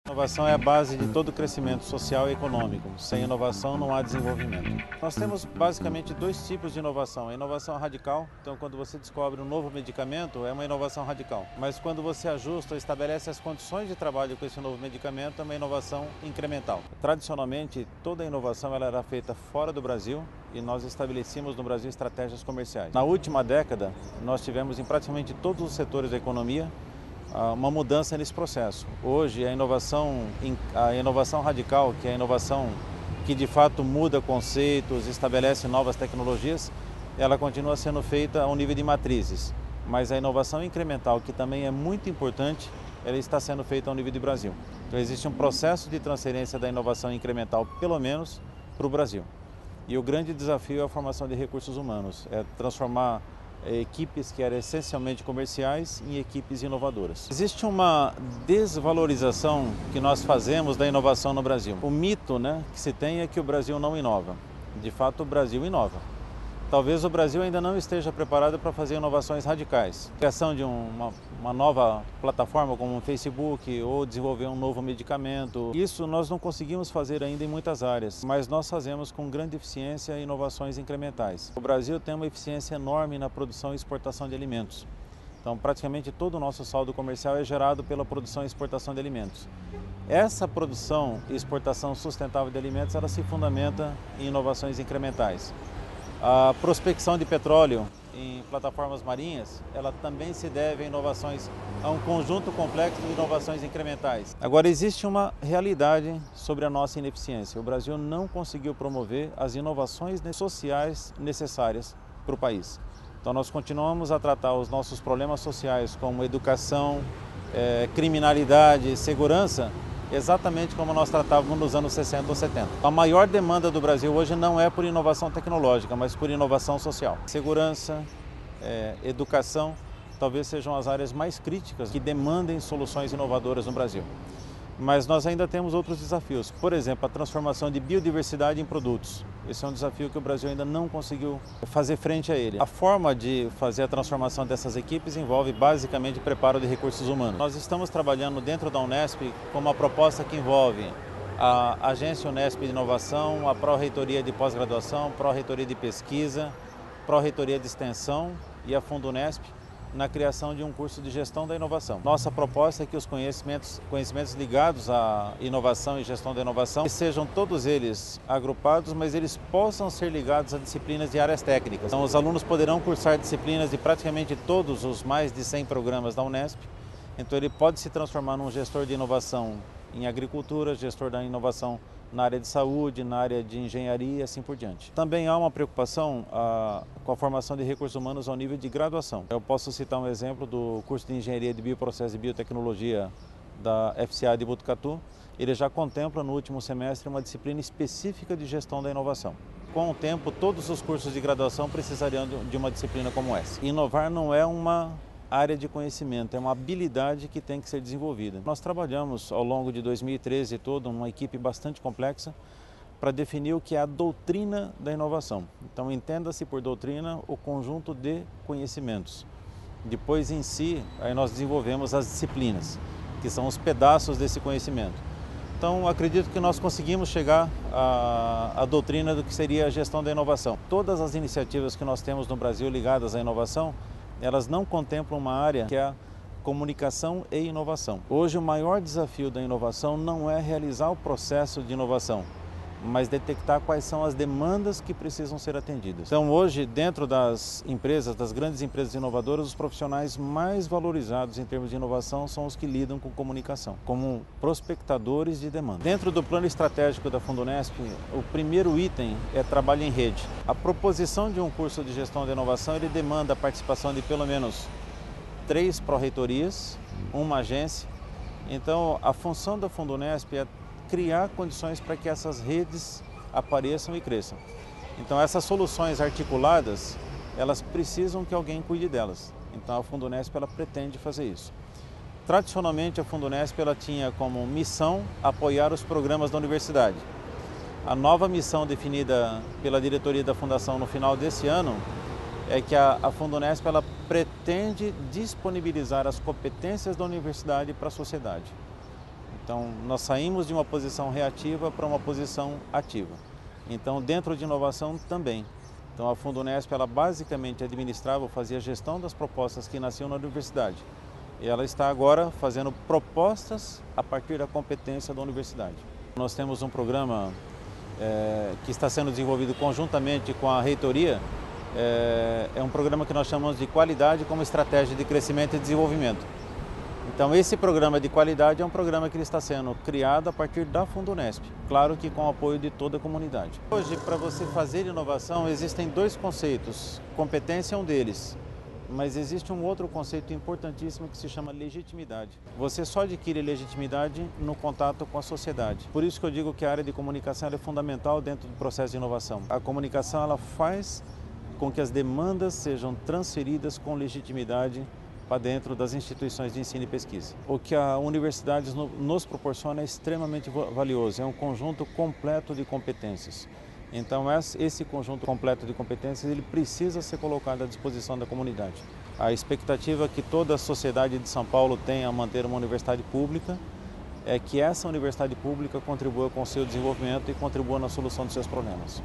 Inovação é a base de todo crescimento social e econômico. Sem inovação não há desenvolvimento. Nós temos basicamente dois tipos de inovação. A inovação radical, então quando você descobre um novo medicamento, é uma inovação radical. Mas quando você ajusta, estabelece as condições de trabalho com esse novo medicamento, é uma inovação incremental. Tradicionalmente, toda a inovação ela era feita fora do Brasil e nós estabelecíamos no Brasil estratégias comerciais. Na última década, nós tivemos em praticamente todos os setores da economia uma mudança nesse processo. Hoje, a inovação radical, que é a inovação que de fato muda conceitos, estabelece novas tecnologias, ela continua sendo feita ao nível de matrizes. Mas a inovação incremental, que também é muito importante, ela está sendo feita ao nível do Brasil. Então existe um processo de transferência da inovação incremental, pelo menos, para o Brasil. E o grande desafio é a formação de recursos humanos, é transformar equipes que eram essencialmente comerciais em equipes inovadoras. Existe uma desvalorização que nós fazemos da inovação no Brasil. O mito, que se tem é que o Brasil não inova. De fato, o Brasil inova. Talvez o Brasil ainda não esteja preparado para fazer inovações radicais. Criação de uma nova plataforma como o Facebook ou desenvolver um novo medicamento. Isso nós não conseguimos fazer ainda em muitas áreas, mas nós fazemos com grande eficiência inovações incrementais. O Brasil tem uma eficiência enorme na produção e exportação de alimentos. Então, praticamente todo o nosso saldo comercial é gerado pela produção e exportação de alimentos. Essa produção e exportação sustentável de alimentos, ela se fundamenta em inovações incrementais. A prospecção de petróleo em plataformas marinhas, ela também se deve a um conjunto complexo de inovações incrementais. Agora, existe uma realidade sobre a nossa ineficiência. O Brasil não conseguiu promover as inovações sociais necessárias para o país. Então, nós continuamos a tratar os nossos problemas sociais como educação, criminalidade, segurança, exatamente como nós tratávamos nos anos 60 ou 70. A maior demanda do Brasil hoje não é por inovação tecnológica, mas por inovação social. Segurança, educação, talvez sejam as áreas mais críticas que demandem soluções inovadoras no Brasil. Mas nós ainda temos outros desafios. Por exemplo, a transformação de biodiversidade em produtos. Esse é um desafio que o Brasil ainda não conseguiu fazer frente a ele. A forma de fazer a transformação dessas equipes envolve basicamente preparo de recursos humanos. Nós estamos trabalhando dentro da Unesp com uma proposta que envolve a Agência Unesp de Inovação, a Pró-Reitoria de Pós-Graduação, Pró-Reitoria de Pesquisa, Pró-Reitoria de Extensão e a Fundunesp, na criação de um curso de gestão da inovação. Nossa proposta é que os conhecimentos ligados à inovação e gestão da inovação sejam todos eles agrupados, mas eles possam ser ligados a disciplinas de áreas técnicas. Então, os alunos poderão cursar disciplinas de praticamente todos os mais de 100 programas da Unesp. Então, ele pode se transformar num gestor de inovação em agricultura, gestor da inovação na área de saúde, na área de engenharia e assim por diante. Também há uma preocupação com a formação de recursos humanos ao nível de graduação. Eu posso citar um exemplo do curso de Engenharia de Bioprocesso e Biotecnologia da FCA de Botucatu. Ele já contempla no último semestre uma disciplina específica de gestão da inovação. Com o tempo, todos os cursos de graduação precisariam de uma disciplina como essa. Inovar não é uma área de conhecimento, é uma habilidade que tem que ser desenvolvida. Nós trabalhamos ao longo de 2013 todo uma equipe bastante complexa para definir o que é a doutrina da inovação. Então entenda-se por doutrina o conjunto de conhecimentos. Depois em si, aí nós desenvolvemos as disciplinas, que são os pedaços desse conhecimento. Então acredito que nós conseguimos chegar à doutrina do que seria a gestão da inovação. Todas as iniciativas que nós temos no Brasil ligadas à inovação, elas não contemplam uma área que é a comunicação e inovação. Hoje o maior desafio da inovação não é realizar o processo de inovação, mas detectar quais são as demandas que precisam ser atendidas. Então hoje, dentro das empresas, das grandes empresas inovadoras, os profissionais mais valorizados em termos de inovação são os que lidam com comunicação, como prospectadores de demanda. Dentro do plano estratégico da Fundunesp, o primeiro item é trabalho em rede. A proposição de um curso de gestão de inovação, ele demanda a participação de pelo menos 3 pró-reitorias, uma agência. Então a função da Fundunesp é criar condições para que essas redes apareçam e cresçam. Então essas soluções articuladas, elas precisam que alguém cuide delas. Então a Fundunesp ela pretende fazer isso. Tradicionalmente a Fundunesp ela tinha como missão apoiar os programas da universidade. A nova missão definida pela diretoria da Fundação no final desse ano é que a Fundunesp ela pretende disponibilizar as competências da universidade para a sociedade. Então, nós saímos de uma posição reativa para uma posição ativa. Então, dentro de inovação também. Então, a Fundunesp ela basicamente administrava ou fazia gestão das propostas que nasciam na universidade. E ela está agora fazendo propostas a partir da competência da universidade. Nós temos um programa que está sendo desenvolvido conjuntamente com a reitoria. É um programa que nós chamamos de qualidade como estratégia de crescimento e desenvolvimento. Então esse programa de qualidade é um programa que está sendo criado a partir da Fundunesp, claro que com o apoio de toda a comunidade. Hoje, para você fazer inovação, existem dois conceitos, competência é um deles, mas existe um outro conceito importantíssimo que se chama legitimidade. Você só adquire legitimidade no contato com a sociedade. Por isso que eu digo que a área de comunicação é fundamental dentro do processo de inovação. A comunicação ela faz com que as demandas sejam transferidas com legitimidade para dentro das instituições de ensino e pesquisa. O que a universidade nos proporciona é extremamente valioso, é um conjunto completo de competências. Então esse conjunto completo de competências ele precisa ser colocado à disposição da comunidade. A expectativa que toda a sociedade de São Paulo tem a manter uma universidade pública é que essa universidade pública contribua com o seu desenvolvimento e contribua na solução dos seus problemas.